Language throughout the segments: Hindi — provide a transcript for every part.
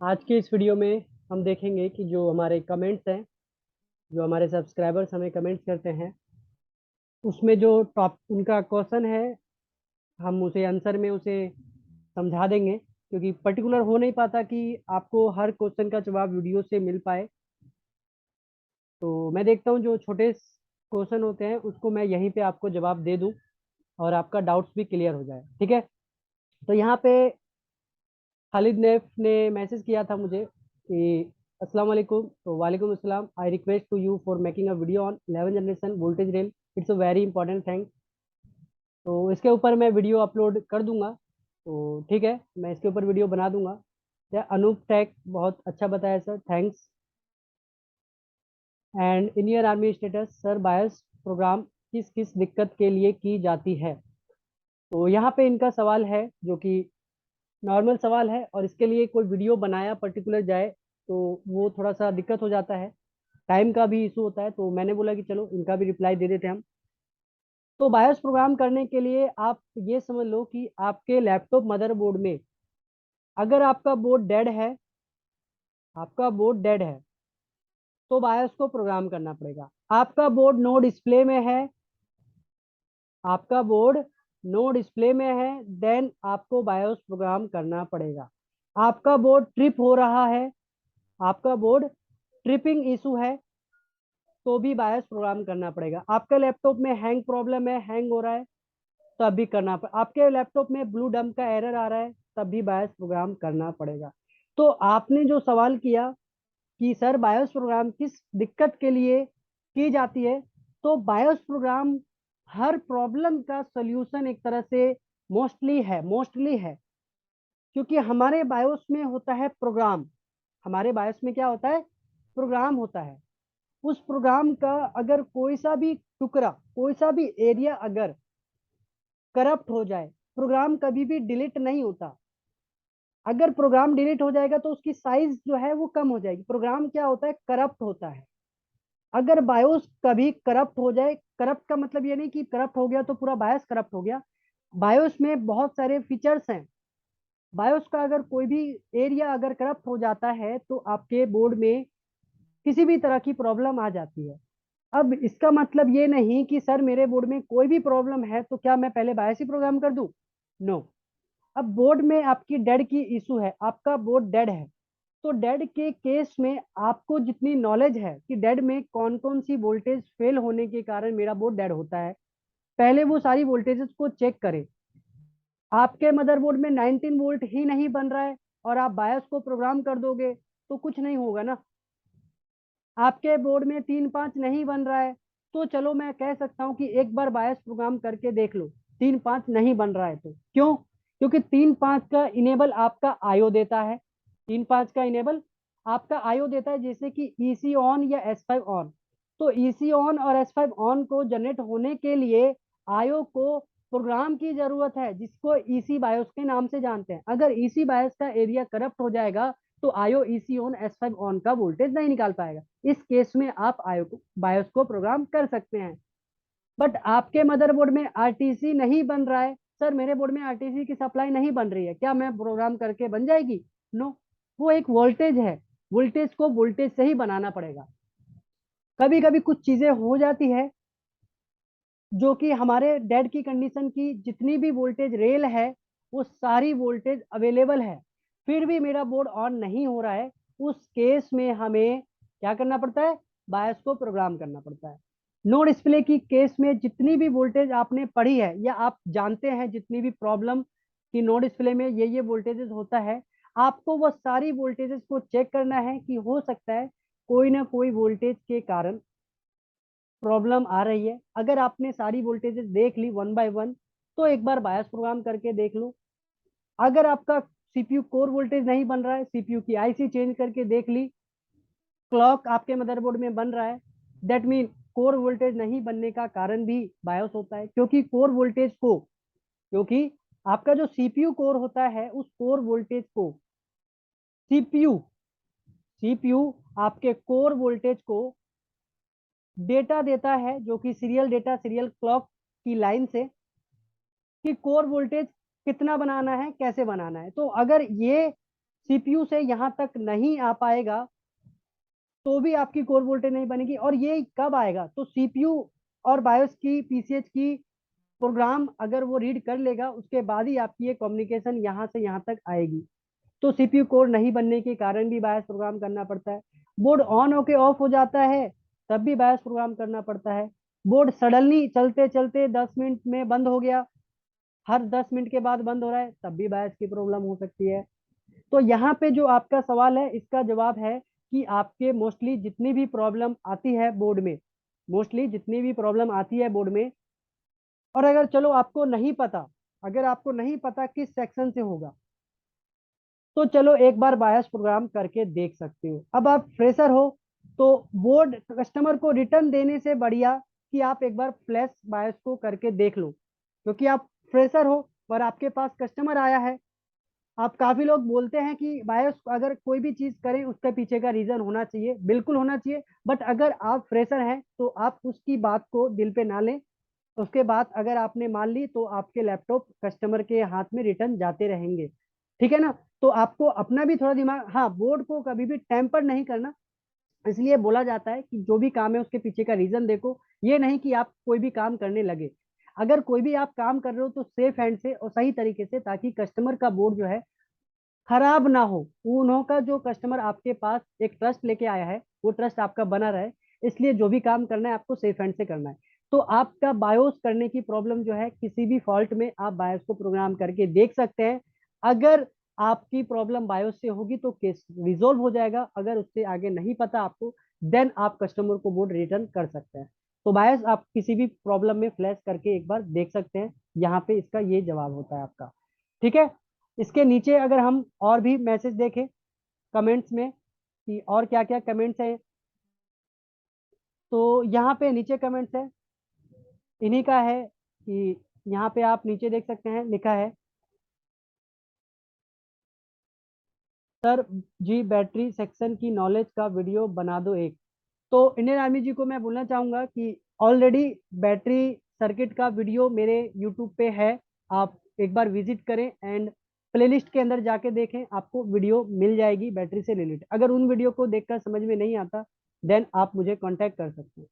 आज के इस वीडियो में हम देखेंगे कि जो हमारे कमेंट्स हैं, जो हमारे सब्सक्राइबर्स हमें कमेंट्स करते हैं, उसमें जो टॉप उनका क्वेश्चन है, हम उसे आंसर में उसे समझा देंगे, क्योंकि पर्टिकुलर हो नहीं पाता कि आपको हर क्वेश्चन का जवाब वीडियो से मिल पाए। तो मैं देखता हूँ जो छोटे क्वेश्चन होते हैं उसको मैं यहीं पे आपको जवाब दे दूँ और आपका डाउट्स भी क्लियर हो जाए। ठीक है। तो यहाँ पे खालिद नैफ ने मैसेज किया था मुझे कि अस्सलाम वालेकुम। तो वालेकुम अस्सलाम। I request to you for making a video on 11 generation voltage rail. It's a very important thing. तो इसके ऊपर मैं वीडियो अपलोड कर दूंगा। तो ठीक है, मैं इसके ऊपर वीडियो बना दूंगा। या अनूप टेक बहुत अच्छा बताया sir, thanks. And in year army status sir, बायस प्रोग्राम किस किस दिक्कत के लिए की जाती है? तो यहाँ पे इनका सवाल है जो कि नॉर्मल सवाल है, और इसके लिए कोई वीडियो बनाया पर्टिकुलर जाए तो वो थोड़ा सा दिक्कत हो जाता है, टाइम का भी इशू होता है। तो मैंने बोला कि चलो इनका भी रिप्लाई दे देते हैं हम। तो बायोस प्रोग्राम करने के लिए आप ये समझ लो कि आपके लैपटॉप मदरबोर्ड में अगर आपका बोर्ड डेड है, आपका बोर्ड डेड है, तो बायोस को प्रोग्राम करना पड़ेगा। आपका बोर्ड नो डिस्प्ले में है, आपका बोर्ड नो डिस्प्ले में है, देन आपको बायोस प्रोग्राम करना पड़ेगा। आपका बोर्ड ट्रिप हो रहा है, आपका बोर्ड ट्रिपिंग इशू है, तो भी बायस प्रोग्राम करना पड़ेगा। आपके लैपटॉप में हैंग प्रॉब्लम है, हैंग हो रहा है, तब भी करना पड़ेगा। आपके लैपटॉप में ब्लू डम्प का एरर आ रहा है, तब भी बायस प्रोग्राम करना पड़ेगा। तो आपने जो सवाल किया कि सर बायोस प्रोग्राम किस दिक्कत के लिए की जाती है, तो बायोस प्रोग्राम हर प्रॉब्लम का सॉल्यूशन एक तरह से मोस्टली है, क्योंकि हमारे बायोस में होता है प्रोग्राम। हमारे बायोस में क्या होता है? प्रोग्राम होता है। उस प्रोग्राम का अगर कोई सा भी टुकड़ा, कोई सा भी एरिया अगर करप्ट हो जाए, प्रोग्राम कभी भी डिलीट नहीं होता। अगर प्रोग्राम डिलीट हो जाएगा तो उसकी साइज जो है वो कम हो जाएगी। प्रोग्राम क्या होता है? करप्ट होता है। अगर बायोस कभी करप्ट हो जाए, करप्ट का मतलब ये नहीं कि करप्ट हो गया तो पूरा बायोस करप्ट हो गया। बायोस में बहुत सारे फीचर्स हैं। बायोस का अगर कोई भी एरिया अगर करप्ट हो जाता है तो आपके बोर्ड में किसी भी तरह की प्रॉब्लम आ जाती है। अब इसका मतलब ये नहीं कि सर मेरे बोर्ड में कोई भी प्रॉब्लम है तो क्या मैं पहले बायस ही प्रोग्राम कर दूं? नो। अब बोर्ड में आपकी डेड की इशू है, आपका बोर्ड डेड है, तो डेड के केस में आपको जितनी नॉलेज है कि डेड में कौन कौन सी वोल्टेज फेल होने के कारण मेरा बोर्ड डेड होता है, पहले वो सारी वोल्टेजेस को चेक करें। आपके मदरबोर्ड में 19 वोल्ट ही नहीं बन रहा है और आप बायस को प्रोग्राम कर दोगे तो कुछ नहीं होगा ना। आपके बोर्ड में 3-5 नहीं बन रहा है, तो चलो मैं कह सकता हूं कि एक बार बायस प्रोग्राम करके देख लो। 3-5 नहीं बन रहा है तो क्यों? क्योंकि 3-5 का इनेबल आपका आयो देता है। 3-5 का इनेबल आपका आयो देता है, जैसे कि ईसी ऑन या S5 ऑन। तो ईसी ऑन और S5 ऑन को जनरेट होने के लिए आयो को प्रोग्राम की जरूरत है, जिसको ईसी बायोस के नाम से जानते हैं। अगर ईसी बायोस का एरिया करप्ट हो जाएगा तो आयो ईसी ऑन S5 ऑन का वोल्टेज नहीं निकाल पाएगा। इस केस में आप आयो को बायोस को प्रोग्राम कर सकते हैं। बट आपके मदरबोर्ड में आरटीसी नहीं बन रहा है, सर मेरे बोर्ड में आरटीसी की सप्लाई नहीं बन रही है, क्या मैं प्रोग्राम करके बन जाएगी? नो। वो एक वोल्टेज है, वोल्टेज को वोल्टेज से ही बनाना पड़ेगा। कभी कभी कुछ चीजें हो जाती है जो कि हमारे डेड की कंडीशन की जितनी भी वोल्टेज रेल है वो सारी वोल्टेज अवेलेबल है, फिर भी मेरा बोर्ड ऑन नहीं हो रहा है। उस केस में हमें क्या करना पड़ता है? बायस को प्रोग्राम करना पड़ता है। नो डिस्प्ले की केस में जितनी भी वोल्टेज आपने पढ़ी है या आप जानते हैं, जितनी भी प्रॉब्लम कि नो डिस्प्ले में ये वोल्टेजेस होता है, आपको वो सारी वोल्टेजेस को चेक करना है कि हो सकता है कोई ना कोई वोल्टेज के कारण प्रॉब्लम आ रही है। अगर आपने सारी वोल्टेजेस देख ली वन बाय वन, तो एक बार बायस प्रोग्राम करके देख लो। अगर आपका सीपीयू कोर वोल्टेज नहीं बन रहा है, सीपीयू की आईसी चेंज करके देख ली, क्लॉक आपके मदरबोर्ड में बन रहा है, दैट मीन कोर वोल्टेज नहीं बनने का कारण भी बायोस होता है। क्योंकि कोर वोल्टेज को, क्योंकि आपका जो सीपीयू कोर होता है उस कोर वोल्टेज को सीपीयू सीपीयू आपके कोर वोल्टेज को डेटा देता है, जो कि सीरियल डेटा, सीरियल क्लॉक की लाइन से, कि कोर वोल्टेज कितना बनाना है, कैसे बनाना है। तो अगर ये सीपीयू से यहाँ तक नहीं आ पाएगा तो भी आपकी कोर वोल्टेज नहीं बनेगी। और ये कब आएगा, तो सीपीयू और बायोस की पीसीएच की प्रोग्राम अगर वो रीड कर लेगा उसके बाद ही आपकी ये कम्युनिकेशन यहाँ से यहाँ तक आएगी। तो सीपीयू कोर नहीं बनने के कारण भी बायस प्रोग्राम करना पड़ता है। बोर्ड ऑन होके ऑफ हो जाता है तब भी बायस प्रोग्राम करना पड़ता है। बोर्ड सडनली चलते चलते 10 मिनट में बंद हो गया, हर 10 मिनट के बाद बंद हो रहा है, तब भी बायस की प्रॉब्लम हो सकती है। तो यहाँ पे जो आपका सवाल है इसका जवाब है कि आपके मोस्टली जितनी भी प्रॉब्लम आती है बोर्ड में, मोस्टली जितनी भी प्रॉब्लम आती है बोर्ड में, और अगर चलो आपको नहीं पता, अगर आपको नहीं पता किस सेक्शन से होगा तो चलो एक बार बायस प्रोग्राम करके देख सकते हो। अब आप फ्रेशर हो तो बोर्ड कस्टमर को रिटर्न देने से बढ़िया कि आप एक बार फ्लैश बायस को करके देख लो, क्योंकि आप फ्रेशर हो और आपके पास कस्टमर आया है। आप काफी लोग बोलते हैं कि बायस अगर कोई भी चीज करें उसके पीछे का रीजन होना चाहिए, बिल्कुल होना चाहिए, बट अगर आप फ्रेशर हैं तो आप उसकी बात को दिल पे ना लें। उसके बाद अगर आपने मान ली तो आपके लैपटॉप कस्टमर के हाथ में रिटर्न जाते रहेंगे, ठीक है ना। तो आपको अपना भी थोड़ा दिमाग, हाँ, बोर्ड को कभी भी टेम्पर नहीं करना। इसलिए बोला जाता है कि जो भी काम है उसके पीछे का रीजन देखो, ये नहीं कि आप कोई भी काम करने लगे। अगर कोई भी आप काम कर रहे हो तो सेफ हैंड से और सही तरीके से, ताकि कस्टमर का बोर्ड जो है खराब ना हो। उन्हों का जो कस्टमर आपके पास एक ट्रस्ट लेके आया है वो ट्रस्ट आपका बना रहे, इसलिए जो भी काम करना है आपको सेफ हैंड से करना है। तो आपका बायोस करने की प्रॉब्लम जो है, किसी भी फॉल्ट में आप बायोस को प्रोग्राम करके देख सकते हैं। अगर आपकी प्रॉब्लम बायोस से होगी तो केस रिजोल्व हो जाएगा, अगर उससे आगे नहीं पता आपको देन आप कस्टमर को बोर्ड रिटर्न कर सकते हैं। तो बायस आप किसी भी प्रॉब्लम में फ्लैश करके एक बार देख सकते हैं, यहाँ पे इसका ये जवाब होता है आपका, ठीक है। इसके नीचे अगर हम और भी मैसेज देखें कमेंट्स में कि और क्या क्या कमेंट्स हैं, तो यहाँ पे नीचे कमेंट्स है, इन्हीं का है कि यहाँ पे आप नीचे देख सकते हैं, लिखा है सर जी बैटरी सेक्शन की नॉलेज का वीडियो बना दो एक। तो इंडियन आर्मी जी को मैं बोलना चाहूंगा कि ऑलरेडी बैटरी सर्किट का वीडियो मेरे यूट्यूब पे है, आप एक बार विजिट करें एंड प्लेलिस्ट के अंदर जाके देखें, आपको वीडियो मिल जाएगी बैटरी से रिलेटेड। अगर उन वीडियो को देखकर समझ में नहीं आता देन आप मुझे कांटेक्ट कर सकते हैं।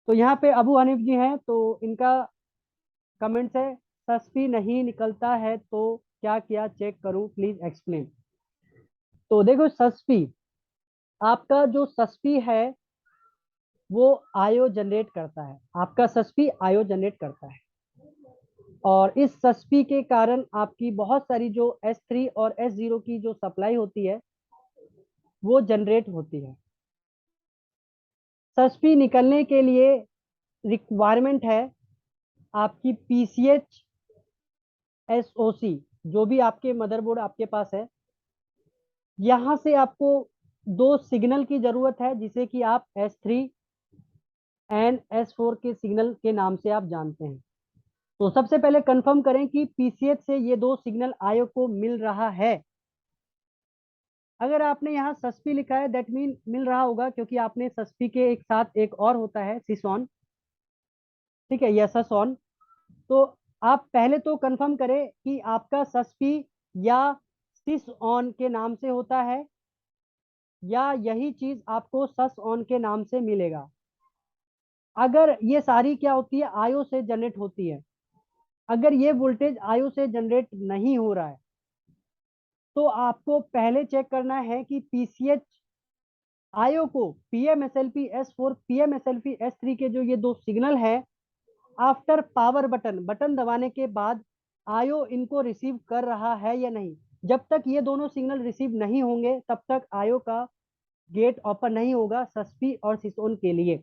तो यहाँ पे अबू हनीफ जी हैं, तो इनका कमेंट्स है सस्पी नहीं निकलता है तो क्या क्या चेक करूं प्लीज एक्सप्लेन। तो देखो सस्पी, आपका जो सस्पी है वो आयो जनरेट करता है, आपका सस्पी आयो जनरेट करता है, और इस सस्पी के कारण आपकी बहुत सारी जो S3 और S0 की जो सप्लाई होती है वो जनरेट होती है। सस्पी निकलने के लिए रिक्वायरमेंट है आपकी PCH SOC, जो भी आपके मदरबोर्ड आपके पास है, यहाँ से आपको दो सिग्नल की जरूरत है जिसे कि आप S3 एंड S4 के सिग्नल के नाम से आप जानते हैं। तो सबसे पहले कंफर्म करें कि पीसीएच से ये दो सिग्नल आयो को मिल रहा है। अगर आपने यहाँ सस्पी लिखा है दैट मीन मिल रहा होगा, क्योंकि आपने सस्पी के एक साथ एक और होता है सिसॉन, ठीक है, या ससॉन। तो आप पहले तो कंफर्म करें कि आपका सस्पी या सिस ऑन के नाम से होता है या यही चीज आपको सस ऑन के नाम से मिलेगा। अगर ये सारी क्या होती है, आयो से जनरेट होती है। अगर ये वोल्टेज आयो से जनरेट नहीं हो रहा है तो आपको पहले चेक करना है कि पीसीएच आयो को PMSLP S4 PMSLP S3 के जो ये दो सिग्नल है, आफ्टर पावर बटन, बटन दबाने के बाद आयो इनको रिसीव कर रहा है या नहीं। जब तक ये दोनों सिग्नल रिसीव नहीं होंगे तब तक आयो का गेट ओपन नहीं होगा सस्पी और सिसोन के लिए।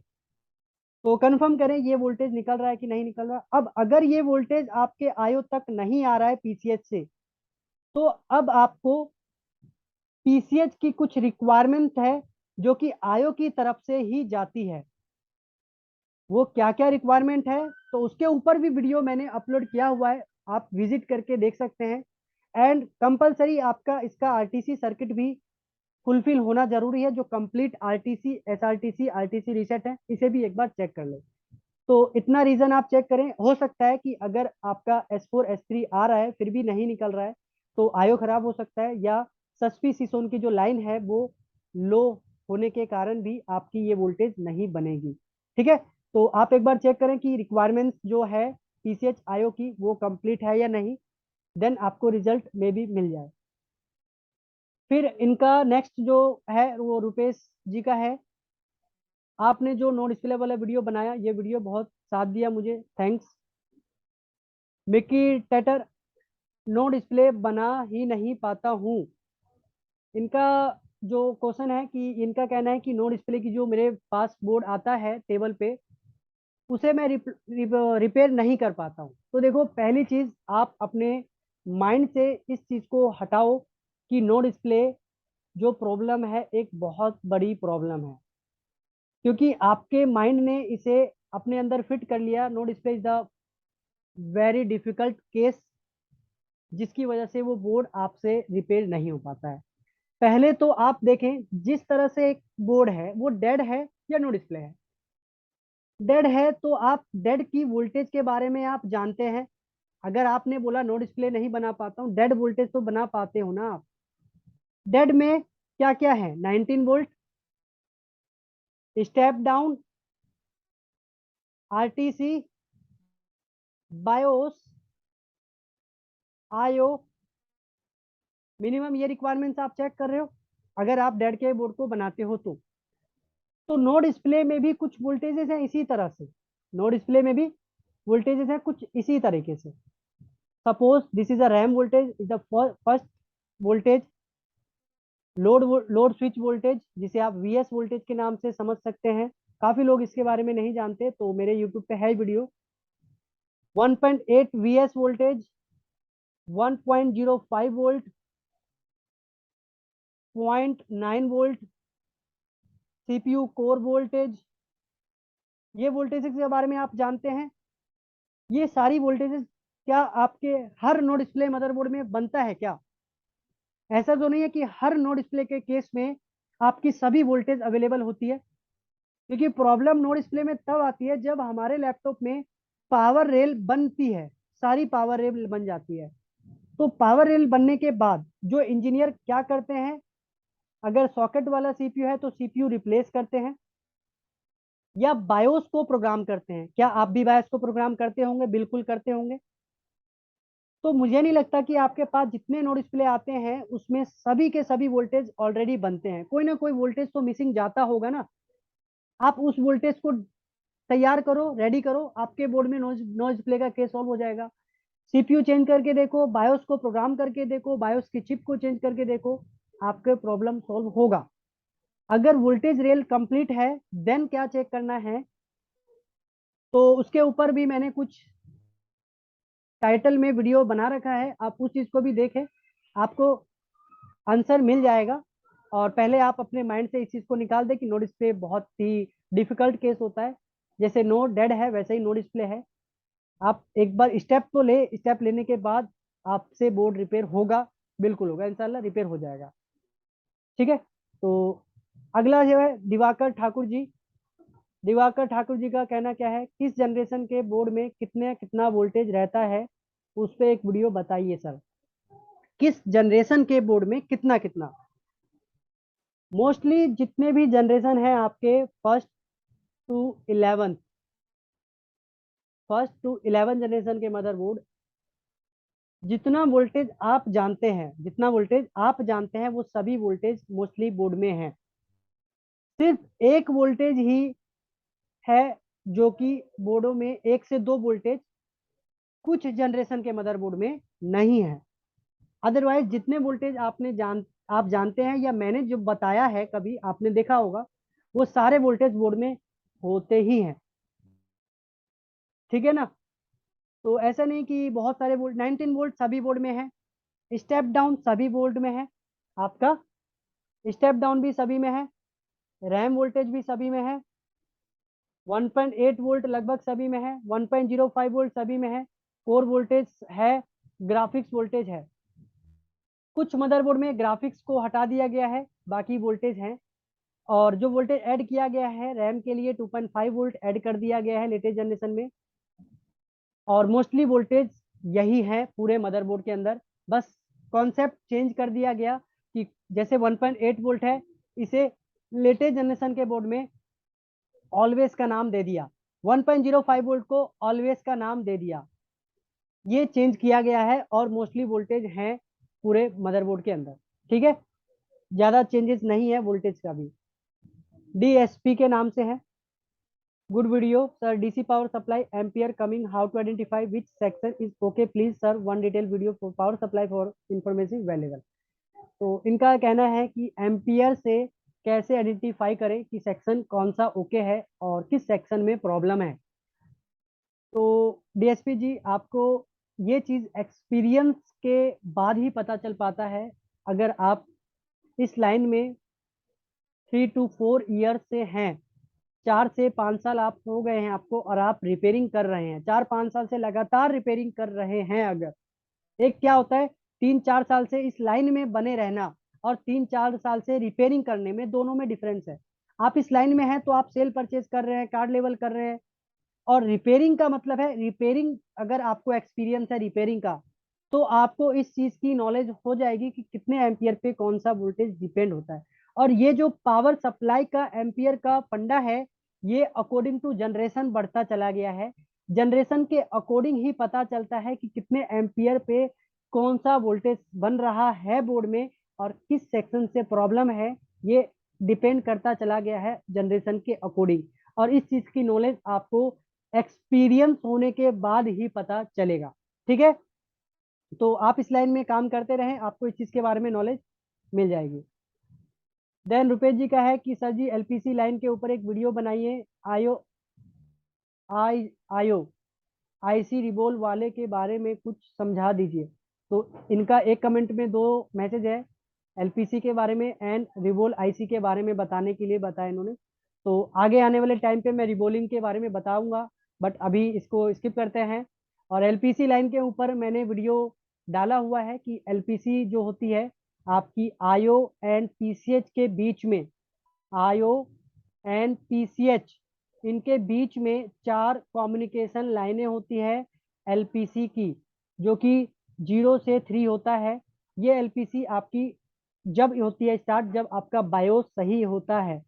तो कंफर्म करें ये वोल्टेज निकल रहा है कि नहीं निकल रहा। अब अगर ये वोल्टेज आपके आयो तक नहीं आ रहा है पीसीएच से, तो अब आपको पीसीएच की कुछ रिक्वायरमेंट है जो कि आयो की तरफ से ही जाती है। वो क्या क्या रिक्वायरमेंट है तो उसके ऊपर भी वीडियो मैंने अपलोड किया हुआ है, आप विजिट करके देख सकते हैं। एंड कंपलसरी आपका इसका आरटीसी सर्किट भी फुलफिल होना जरूरी है, जो complete RTC SRTC RTC reset है, इसे भी एक बार चेक कर ले। तो इतना रीजन आप चेक करें। हो सकता है कि अगर आपका S4 S3 आ रहा है फिर भी नहीं निकल रहा है तो आयो खराब हो सकता है, या सस्पिसिसोन की जो लाइन है वो लो होने के कारण भी आपकी ये वोल्टेज नहीं बनेगी। ठीक है, तो आप एक बार चेक करें कि रिक्वायरमेंट्स जो है पीसीएच आईओ की वो कंप्लीट है या नहीं, देन आपको रिजल्ट में भी मिल जाए। फिर इनका नेक्स्ट जो है वो रुपेश जी का है। आपने जो नो डिस्प्ले वाला वीडियो बनाया, ये वीडियो बहुत साथ दिया मुझे, थैंक्स। मिकी टेटर, नो डिस्प्ले बना ही नहीं पाता हूँ। इनका जो क्वेश्चन है कि इनका कहना है कि नो डिस्प्ले की जो मेरे पास बोर्ड आता है टेबल पे, उसे मैं रिपेयर नहीं कर पाता हूँ। तो देखो, पहली चीज आप अपने माइंड से इस चीज को हटाओ कि नो डिस्प्ले जो प्रॉब्लम है एक बहुत बड़ी प्रॉब्लम है, क्योंकि आपके माइंड ने इसे अपने अंदर फिट कर लिया। No display is the very difficult case, जिसकी वजह से वो बोर्ड आपसे रिपेयर नहीं हो पाता है। पहले तो आप देखें, जिस तरह से एक बोर्ड है वो डेड है या नो डिस्प्ले है। डेड है तो आप डेड की वोल्टेज के बारे में आप जानते हैं। अगर आपने बोला नो डिस्प्ले नहीं बना पाता हूँ, डेड वोल्टेज तो बना पाते हो ना आप। डेड में क्या क्या है? 19 volt, step down, RTC, BIOS, IO, minimum. ये रिक्वायरमेंट्स आप चेक कर रहे हो अगर आप डेड के बोर्ड को बनाते हो तो नो डिस्प्ले में भी कुछ वोल्टेजेस हैं इसी तरह से। नो डिस्प्ले में भी वोल्टेजेस हैं कुछ इसी तरीके से। Suppose this is a RAM voltage, is the first voltage. Load switch voltage, जिसे आप वीएस वोल्टेज के नाम से समझ सकते हैं। काफी लोग इसके बारे में नहीं जानते, तो मेरे यूट्यूब पे है video. 1.8 VS voltage, 1.05 volt, 0.9 volt, CPU core voltage. ये वोल्टेजेस के बारे में आप जानते हैं। ये सारी वोल्टेजेस क्या आपके हर नो डिस्प्ले मदरबोर्ड में बनता है क्या? ऐसा तो नहीं है कि हर नो डिस्प्ले के केस में आपकी सभी वोल्टेज अवेलेबल होती है, क्योंकि प्रॉब्लम नो डिस्प्ले में तब आती है जब हमारे लैपटॉप में पावर रेल बनती है, सारी पावर रेल बन जाती है। तो पावर रेल बनने के बाद जो इंजीनियर क्या करते हैं, अगर सॉकेट वाला सीपीयू है तो सीपीयू रिप्लेस करते हैं या बायोस को प्रोग्राम करते हैं। क्या आप भी बायोस को प्रोग्राम करते होंगे? बिल्कुल करते होंगे। तो मुझे नहीं लगता कि आपके पास जितने नो डिस्प्ले आते हैं उसमें सभी के सभी वोल्टेज ऑलरेडी बनते हैं। कोई ना कोई वोल्टेज तो मिसिंग जाता होगा ना। आप उस वोल्टेज को तैयार करो, रेडी करो, आपके बोर्ड में नो डिस्प्ले का केस सॉल्व हो जाएगा। सीपीयू चेंज करके देखो, बायोस को प्रोग्राम करके देखो, बायोस की चिप को चेंज करके देखो, आपके प्रॉब्लम सॉल्व होगा। अगर वोल्टेज रेल कंप्लीट है, देन क्या चेक करना है, तो उसके ऊपर भी मैंने कुछ टाइटल में वीडियो बना रखा है, आप उस चीज को भी देखें, आपको आंसर मिल जाएगा। और पहले आप अपने माइंड से इस चीज को निकाल दें कि नो डिस्प्ले बहुत ही डिफिकल्ट केस होता है। जैसे नो डेड है वैसे ही नो डिस्प्ले है। आप एक बार स्टेप तो ले, स्टेप लेने के बाद आपसे बोर्ड रिपेयर होगा, बिल्कुल होगा, इंशाल्लाह रिपेयर हो जाएगा। ठीक है, तो अगला जो है दिवाकर ठाकुर जी। दिवाकर ठाकुर जी का कहना क्या है, किस जनरेशन के बोर्ड में कितने कितना वोल्टेज रहता है, उस पर एक वीडियो बताइए सर। किस जनरेशन के बोर्ड में कितना कितना? मोस्टली जितने भी जनरेशन है आपके टू 11 फर्स्ट टू 11 जनरेशन के मदरबोर्ड, जितना वोल्टेज आप जानते हैं वो सभी वोल्टेज मोस्टली बोर्ड में है। सिर्फ एक वोल्टेज ही है जो कि बोर्डों में, एक से दो वोल्टेज कुछ जनरेशन के मदरबोर्ड में नहीं है। अदरवाइज जितने वोल्टेज आप जानते हैं या मैंने जो बताया है कभी आपने देखा होगा, वो सारे वोल्टेज बोर्ड में होते ही हैं। ठीक है ना? तो ऐसा नहीं कि बहुत सारे वोल्ट, 19 वोल्ट सभी बोर्ड में है, स्टेप डाउन सभी बोर्ड में है आपका, स्टेप डाउन भी सभी में है, रैम वोल्टेज भी सभी में है, 1.8 वोल्ट लगभग सभी में है, 1.05 वोल्ट सभी में है, कोर वोल्टेज है, ग्राफिक्स वोल्टेज है। कुछ मदरबोर्ड में ग्राफिक्स को हटा दिया गया है, बाकी वोल्टेज हैं। और जो वोल्टेज ऐड किया गया है रैम के लिए, 2.5 वोल्ट ऐड कर दिया गया है लेटेस्ट जनरेशन में। और मोस्टली वोल्टेज यही है पूरे मदरबोर्ड के अंदर, बस कॉन्सेप्ट चेंज कर दिया गया कि जैसे 1.8 वोल्ट है, इसे लेटेस्ट जनरेशन के बोर्ड में ऑलवेज का नाम दे दिया, 1.05 वोल्ट को ऑलवेज का नाम दे दिया। ये चेंज किया गया है और मोस्टली वोल्टेज है पूरे मदरबोर्ड के अंदर। ठीक है, ज्यादा चेंजेस नहीं है वोल्टेज का भी। डीएसपी के नाम से है। Good video sir, DC power supply ampere coming, how to identify which section is okay, please sir one detail video for power supply for information available. तो इनका कहना है कि एम्पियर से कैसे आइडेंटिफाई करें कि सेक्शन कौन सा ओके है और किस सेक्शन में प्रॉब्लम है। तो डीएसपी जी, आपको ये चीज एक्सपीरियंस के बाद ही पता चल पाता है। अगर आप इस लाइन में 3 to 4 ईयर से हैं, 4 से 5 साल आप हो गए हैं आपको, और आप रिपेयरिंग कर रहे हैं, 4-5 साल से लगातार रिपेयरिंग कर रहे हैं। अगर एक क्या होता है, 3-4 साल से इस लाइन में बने रहना और 3-4 साल से रिपेयरिंग करने में, दोनों में डिफरेंस है। आप इस लाइन में हैं तो आप सेल परचेज कर रहे हैं, कार्ड लेवल कर रहे हैं, और रिपेयरिंग का मतलब है रिपेयरिंग। अगर आपको एक्सपीरियंस है रिपेयरिंग का, तो आपको इस चीज की नॉलेज हो जाएगी कि कितने एम्पियर पे कौन सा वोल्टेज डिपेंड होता है। और ये जो पावर सप्लाई का एम्पियर का फंडा है, ये अकॉर्डिंग टू जनरेशन बढ़ता चला गया है। जनरेशन के अकॉर्डिंग ही पता चलता है कि कितने एम्पियर पे कौन सा वोल्टेज बन रहा है बोर्ड में और किस सेक्शन से प्रॉब्लम है। ये डिपेंड करता चला गया है जनरेशन के अकॉर्डिंग, और इस चीज की नॉलेज आपको एक्सपीरियंस होने के बाद ही पता चलेगा। ठीक है, तो आप इस लाइन में काम करते रहें, आपको इस चीज के बारे में नॉलेज मिल जाएगी। देन रुपेश जी का है कि सर जी एलपीसी लाइन के ऊपर एक वीडियो बनाइए, आयो आयो आईसी रिबोल वाले के बारे में कुछ समझा दीजिए। तो इनका एक कमेंट में 2 मैसेज है, एलपीसी के बारे में एंड रिबोल आईसी के बारे में बताने के लिए बताया इन्होंने। तो आगे आने वाले टाइम पे मैं रिबोलिंग के बारे में बताऊंगा, बट अभी इसको स्किप करते हैं। और एलपीसी लाइन के ऊपर मैंने वीडियो डाला हुआ है कि एलपीसी जो होती है आपकी आईओ एंड पीसीएच के बीच में, आईओ एंड पीसीएच इनके बीच में 4 कम्युनिकेशन लाइनें होती है एलपीसी की, जो कि 0 से 3 होता है। ये एलपीसी आपकी जब होती है स्टार्ट, जब आपका बायोस सही होता है,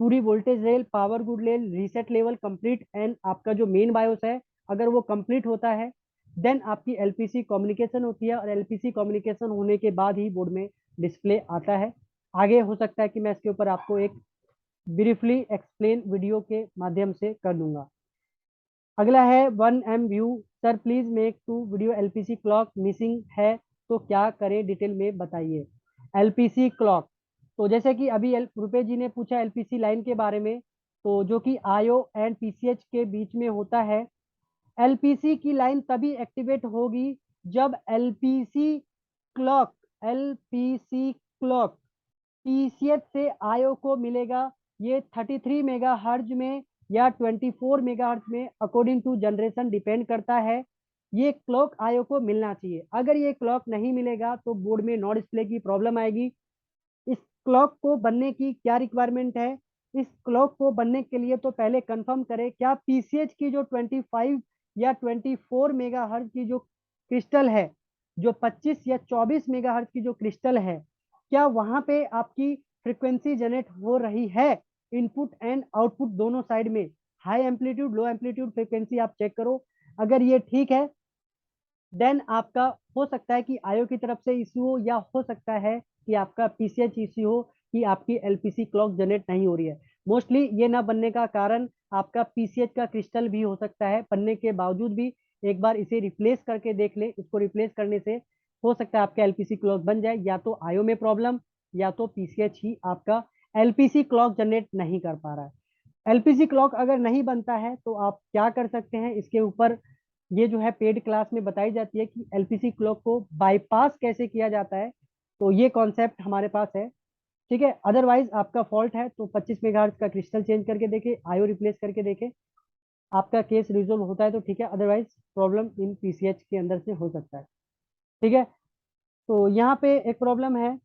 पूरी voltage rail, power good rail, reset level complete, and आपका जो मेन बायोस है अगर वो कंप्लीट होता है, देन आपकी एलपीसी कम्युनिकेशन होती है। और एलपीसी कम्युनिकेशन होने के बाद ही बोर्ड में डिस्प्ले आता है। आगे हो सकता है कि मैं इसके ऊपर आपको एक ब्रीफली एक्सप्लेन वीडियो के माध्यम से कर दूंगा। अगला है 1M view, sir please make 2 video, LPC clock missing है तो क्या करें, डिटेल में बताइए। एलपीसी क्लॉक, तो जैसे कि अभी रुपेश जी ने पूछा एलपीसी लाइन के बारे में, तो जो कि आईओ एंड पीसीएच के बीच में होता है। एलपीसी की लाइन तभी एक्टिवेट होगी जब एलपीसी क्लॉक पीसीएच से आयो को मिलेगा। ये 33 मेगा हर्ज में या 24 मेगा हर्ज में अकॉर्डिंग टू जनरेशन डिपेंड करता है। ये क्लॉक आयो को मिलना चाहिए। अगर ये क्लॉक नहीं मिलेगा तो बोर्ड में नो डिस्प्ले की प्रॉब्लम आएगी। इस क्लॉक को बनने की क्या रिक्वायरमेंट है, इस क्लॉक को बनने के लिए तो पहले कंफर्म करें क्या पीसीएच की जो 25 या 24 मेगा हर्ज की जो क्रिस्टल है, जो 25 या 24 मेगा हर्ज की जो क्रिस्टल है, क्या वहां पे आपकी फ्रीक्वेंसी जनरेट हो रही है, इनपुट एंड आउटपुट दोनों साइड में, हाई एम्पलीट्यूड लो एम्पलीट्यूड फ्रीक्वेंसी आप चेक करो। अगर ये ठीक है, देन आपका हो सकता है कि आईओ की तरफ से इश्यू हो, या हो सकता है कि आपका पीसीएच इश्यू हो कि आपकी एलपीसी क्लॉक जनरेट नहीं हो रही है। मोस्टली ये ना बनने का कारण आपका पीसीएच का क्रिस्टल भी हो सकता है। बनने के बावजूद भी एक बार इसे रिप्लेस करके देख ले, इसको रिप्लेस करने से हो सकता है आपका एलपीसी क्लॉक बन जाए, या तो आईओ में प्रॉब्लम या तो पीसीएच ही आपका एलपीसी क्लॉक जनरेट नहीं कर पा रहा है। एलपीसी क्लॉक अगर नहीं बनता है तो आप क्या कर सकते हैं, इसके ऊपर ये जो है पेड क्लास में बताई जाती है कि एलपीसी क्लॉक को बाईपास कैसे किया जाता है। तो ये कॉन्सेप्ट हमारे पास है। ठीक है, अदरवाइज आपका फॉल्ट है तो 25 मेगाहर्ट्ज का क्रिस्टल चेंज करके देखे, आईओ रिप्लेस करके देखे, आपका केस रिजोल्व होता है तो ठीक है, अदरवाइज प्रॉब्लम इन पीसीएच के अंदर से हो सकता है। ठीक है, तो यहाँ पे एक प्रॉब्लम है।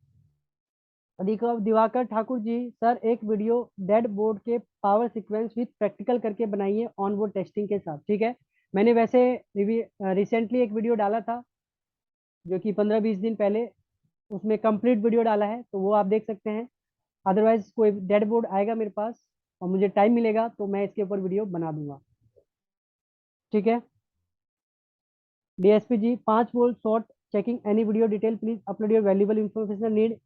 दिवाकर ठाकुर जी, सर एक वीडियो डेड बोर्ड के पावर सीक्वेंस विथ प्रैक्टिकल करके बनाइए ऑन बोर्ड टेस्टिंग के साथ। ठीक है, मैंने वैसे रिसेंटली एक वीडियो डाला था जो कि 15-20 दिन पहले उसमें कंप्लीट वीडियो डाला है, तो वो आप देख सकते हैं। अदरवाइज कोई डेड बोर्ड आएगा मेरे पास और मुझे टाइम मिलेगा तो मैं इसके ऊपर वीडियो बना दूंगा। ठीक है। DSP ji, 5 volt short checking any video detail, please upload your valuable information need.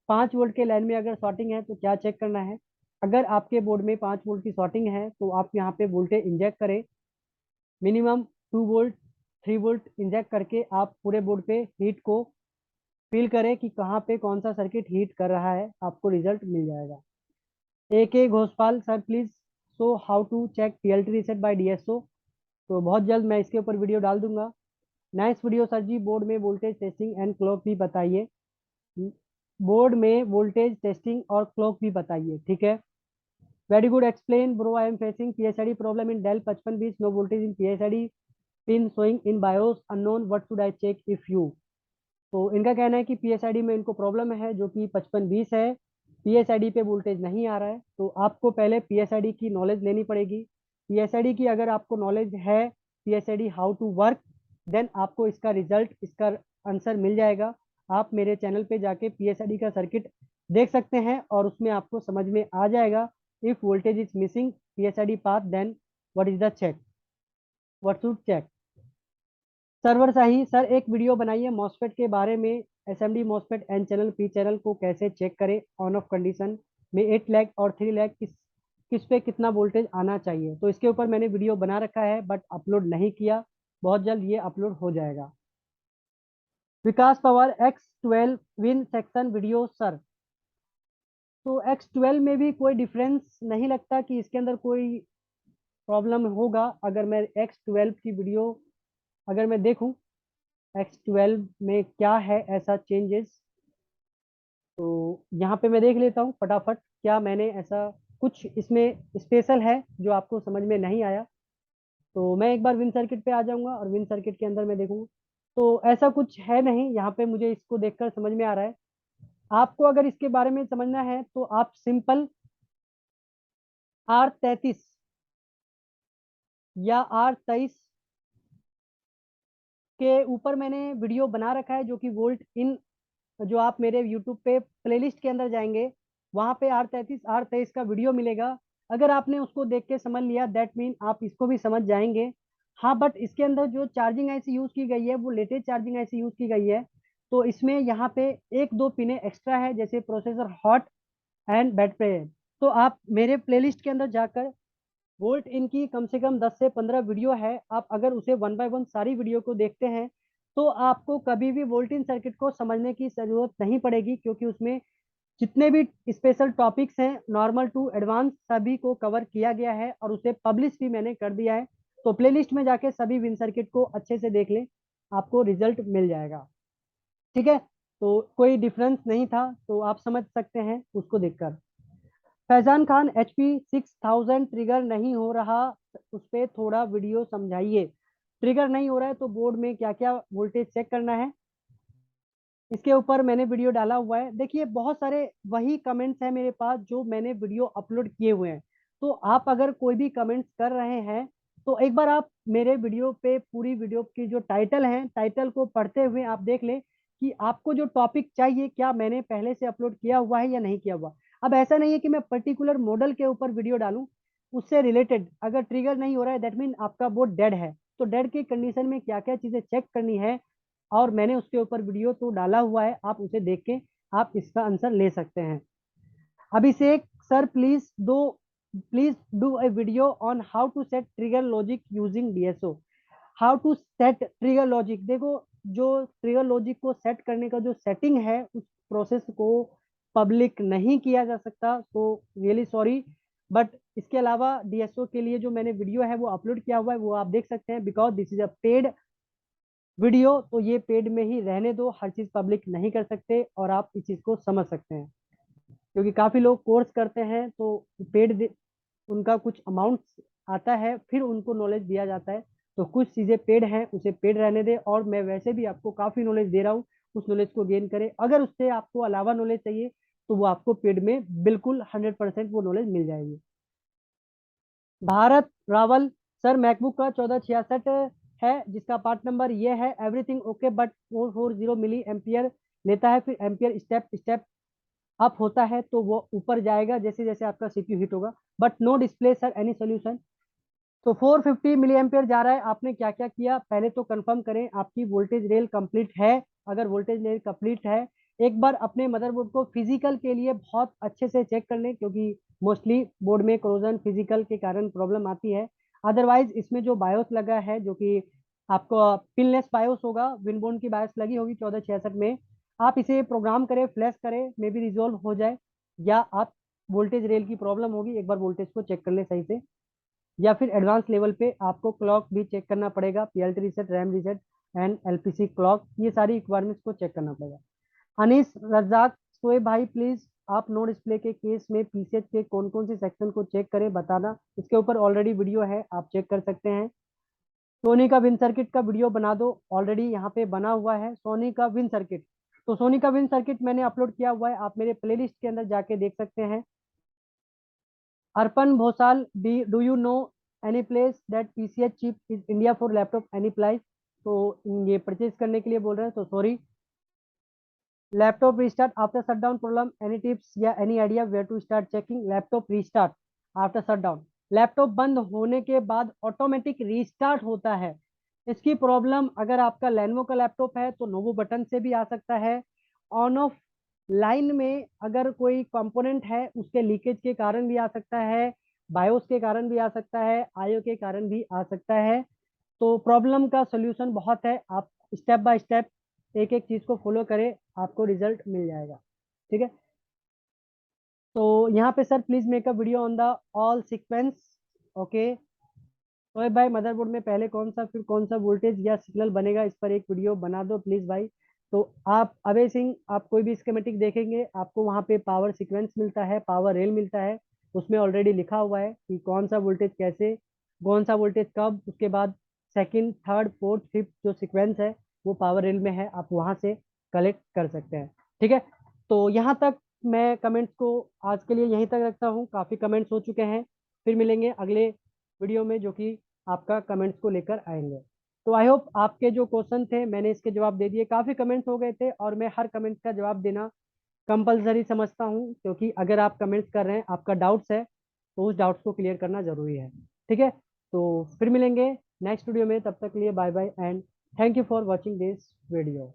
5 volt के लाइन में अगर शॉर्टिंग है तो क्या चेक करना है? अगर आपके बोर्ड में 5 वोल्ट की शॉर्टिंग है तो आप यहाँ पे वोल्टेज इंजेक्ट करें, मिनिमम 2 वोल्ट 3 वोल्ट इंजेक्ट करके आप पूरे बोर्ड पे हीट को फील करें कि कहाँ पे कौन सा सर्किट हीट कर रहा है, आपको रिजल्ट मिल जाएगा। AK Ghoshpal sir please so how to check TLT reset by DSO। तो बहुत जल्द मैं इसके ऊपर वीडियो डाल दूंगा। नाइस वीडियो सर जी, बोर्ड में वोल्टेज टेस्टिंग एंड क्लॉक भी बताइए। बोर्ड में वोल्टेज टेस्टिंग और क्लॉक भी बताइए। ठीक है। Very good explain bro, I am facing PSID problem in Dell 5520, no voltage in PSID pin showing in BIOS unknown, what should I check if you. तो इनका कहना है कि PSID में इनको प्रॉब्लम है जो कि 5520 है, PSID पे वोल्टेज नहीं आ रहा है। तो आपको पहले PSID की नॉलेज लेनी पड़ेगी। PSID की अगर आपको नॉलेज है, PSID how to work, then आपको इसका रिजल्ट, इसका आंसर मिल जाएगा। आप मेरे चैनल पे जाके PSID का सर्किट देख सकते हैं और उसमें आपको समझ में आ जाएगा। If voltage is missing PSID path, then what is the check, what should check. Sarwar Shahi sir, एक वीडियो बनाइए मॉसफेट के बारे में, SMD MOSFET N channel P channel को कैसे चेक करें ऑन ऑफ कंडीशन में, 8 लैख और 3 लैख किस पे कितना वोल्टेज आना चाहिए। तो इसके ऊपर मैंने वीडियो बना रखा है बट अपलोड नहीं किया, बहुत जल्द ये अपलोड हो जाएगा। Vikas Pawar X12 win section video sir. तो X12 में भी कोई डिफरेंस नहीं लगता कि इसके अंदर कोई प्रॉब्लम होगा। अगर मैं X12 की वीडियो अगर मैं देखूं, X12 में क्या है ऐसा चेंजेस, तो यहाँ पे मैं देख लेता हूँ फटाफट क्या मैंने ऐसा कुछ इसमें स्पेशल है जो आपको समझ में नहीं आया। तो मैं एक बार विन सर्किट पे आ जाऊंगा और विन सर्किट के अंदर मैं देखूंगा, तो ऐसा कुछ है नहीं यहाँ पे, मुझे इसको देखकर समझ में आ रहा है। आपको अगर इसके बारे में समझना है तो आप सिंपल R33 या R23 के ऊपर मैंने वीडियो बना रखा है जो कि वोल्ट इन, जो आप मेरे यूट्यूब पे प्लेलिस्ट के अंदर जाएंगे वहां पे R23 का वीडियो मिलेगा। अगर आपने उसको देख के समझ लिया दैट मीन आप इसको भी समझ जाएंगे। हाँ, बट इसके अंदर जो चार्जिंग आईसी यूज की गई है वो लेटेस्ट चार्जिंग आईसी यूज की गई है। तो इसमें यहाँ पे एक दो पिने एक्स्ट्रा है, जैसे प्रोसेसर हॉट एंड बैट पे। तो आप मेरे प्लेलिस्ट के अंदर जाकर वोल्ट इनकी कम से कम 10 से 15 वीडियो है, आप अगर उसे वन बाय वन सारी वीडियो को देखते हैं तो आपको कभी भी वोल्ट इन सर्किट को समझने की जरूरत नहीं पड़ेगी, क्योंकि उसमें जितने भी स्पेशल टॉपिक्स हैं नॉर्मल टू एडवांस सभी को कवर किया गया है और उसे पब्लिश भी मैंने कर दिया है। तो प्लेलिस्ट में जाके सभी विन सर्किट को अच्छे से देख लें, आपको रिजल्ट मिल जाएगा। ठीक है। तो कोई डिफरेंस नहीं था तो आप समझ सकते हैं उसको देखकर। फैजान खान HP 6000 ट्रिगर नहीं हो रहा, उस पर थोड़ा वीडियो समझाइए। ट्रिगर नहीं हो रहा है तो बोर्ड में क्या क्या वोल्टेज चेक करना है, इसके ऊपर मैंने वीडियो डाला हुआ है। देखिए बहुत सारे वही कमेंट्स हैं मेरे पास जो मैंने वीडियो अपलोड किए हुए हैं। तो आप अगर कोई भी कमेंट्स कर रहे हैं तो एक बार आप मेरे वीडियो पे पूरी वीडियो की जो टाइटल है, टाइटल को पढ़ते हुए आप देख लें कि आपको जो टॉपिक चाहिए क्या मैंने पहले से अपलोड किया हुआ है या नहीं किया हुआ। अब ऐसा नहीं है कि मैं पर्टिकुलर मॉडल के ऊपर वीडियो डालूं, उससे रिलेटेड अगर ट्रिगर नहीं हो रहा है दैट मीन आपका बोर्ड डेड है। तो डेड की कंडीशन में क्या क्या चीजें चेक करनी है और मैंने उसके ऊपर वीडियो तो डाला हुआ है, आप उसे देख के आप इसका आंसर ले सकते हैं। Abhishek sir please do a video on how to set trigger logic using DSO। How to set trigger logic, देखो जो ट्रिगर लॉजिक को सेट करने का जो सेटिंग है उस प्रोसेस को पब्लिक नहीं किया जा सकता, तो रियली सॉरी। बट इसके अलावा DSO के लिए जो मैंने वीडियो है वो अपलोड किया हुआ है, वो आप देख सकते हैं। Because this is a paid video, तो ये पेड में ही रहने दो, हर चीज पब्लिक नहीं कर सकते और आप इस चीज को समझ सकते हैं। क्योंकि काफी लोग कोर्स करते हैं तो पेड उनका कुछ अमाउंट आता है फिर उनको नॉलेज दिया जाता है। तो कुछ चीजें पेड हैं उसे पेड रहने दे, और मैं वैसे भी आपको काफी नॉलेज दे रहा हूँ, उस नॉलेज को गेन करें। अगर उससे आपको अलावा नॉलेज चाहिए तो वो आपको पेड में बिल्कुल 100% वो नॉलेज मिल जाएगी। भारत रावल सर, मैकबुक का 1466 है जिसका पार्ट नंबर ये है, everything okay but 440 milli ampere लेता है, फिर एम्पियर स्टेप स्टेप अप होता है तो वो ऊपर जाएगा जैसे जैसे आपका सीपीयू हीट होगा, but no display sir any solution. तो 450 मिली एम्पियर जा रहा है। आपने क्या क्या किया, पहले तो कंफर्म करें आपकी वोल्टेज रेल कंप्लीट है। अगर वोल्टेज रेल कंप्लीट है, एक बार अपने मदरबोर्ड को फिजिकल के लिए बहुत अच्छे से चेक कर लें, क्योंकि मोस्टली बोर्ड में क्रोजन फिजिकल के कारण प्रॉब्लम आती है। अदरवाइज इसमें जो बायोस लगा है, जो कि आपको पिनलेस बायोस होगा, विनबोर्न की बायोस लगी होगी 1466 में, आप इसे प्रोग्राम करें, फ्लैश करें, मे बी रिजोल्व हो जाए। या आप वोल्टेज रेल की प्रॉब्लम होगी, एक बार वोल्टेज को चेक कर लें सही से। या फिर एडवांस लेवल पे आपको क्लॉक भी चेक करना पड़ेगा, PLT reset, RAM reset and LPC clock, ये सारी रिक्वायरमेंट्स को चेक करना पड़ेगा। अनीस रज्जाक सोए भाई, प्लीज आप नो डिस्प्ले के केस में पीसीएच के कौन कौन से सेक्शन को चेक करें बताना। इसके ऊपर ऑलरेडी वीडियो है, आप चेक कर सकते हैं। सोनी का विन सर्किट का वीडियो बना दो, ऑलरेडी यहाँ पे बना हुआ है सोनी का विन सर्किट। तो सोनी का विन सर्किट मैंने अपलोड किया हुआ है, आप मेरे प्लेलिस्ट के अंदर जाके देख सकते हैं। Arpan Bhosal, do you know any place that PCH chip is India for laptop any price. तो ये परचेज करने के लिए बोल रहे हैं, तो sorry. Laptop restart after shutdown problem, any tips या any idea where to start checking laptop restart after shutdown. Laptop बंद होने के बाद ऑटोमेटिक रीस्टार्ट होता है। इसकी प्रॉब्लम अगर आपका लेनोवो का लैपटॉप है तो नोवो बटन से भी आ सकता है। ऑन ऑफ लाइन में अगर कोई कंपोनेंट है उसके लीकेज के कारण भी आ सकता है, बायोस के कारण भी आ सकता है, आईओ के कारण भी आ सकता है। तो प्रॉब्लम का सोल्यूशन बहुत है, आप स्टेप बाय स्टेप एक एक चीज को फॉलो करें, आपको रिजल्ट मिल जाएगा। ठीक है। तो यहाँ पे sir please make a video on the all sequence. Okay. तो भाई मदरबोर्ड में पहले कौन सा फिर कौन सा वोल्टेज या सिग्नल बनेगा, इस पर एक वीडियो बना दो प्लीज भाई। तो आप अभय सिंह, आप कोई भी स्कीमेटिक देखेंगे आपको वहाँ पे पावर सीक्वेंस मिलता है, पावर रेल मिलता है, उसमें ऑलरेडी लिखा हुआ है कि कौन सा वोल्टेज कैसे, कौन सा वोल्टेज कब, उसके बाद सेकंड थर्ड फोर्थ फिफ्थ जो सीक्वेंस है वो पावर रेल में है, आप वहाँ से कलेक्ट कर सकते हैं। ठीक है। तो यहाँ तक मैं कमेंट्स को आज के लिए यहीं तक रखता हूँ, काफ़ी कमेंट्स हो चुके हैं। फिर मिलेंगे अगले वीडियो में जो कि आपका कमेंट्स को लेकर आएंगे। तो आई होप आपके जो क्वेश्चन थे मैंने इसके जवाब दे दिए, काफ़ी कमेंट्स हो गए थे और मैं हर कमेंट का जवाब देना कंपलसरी समझता हूँ, क्योंकि अगर आप कमेंट्स कर रहे हैं, आपका डाउट्स है, तो उस डाउट्स को क्लियर करना जरूरी है। ठीक है। तो फिर मिलेंगे नेक्स्ट वीडियो में, तब तक के लिए bye bye and thank you for watching this video.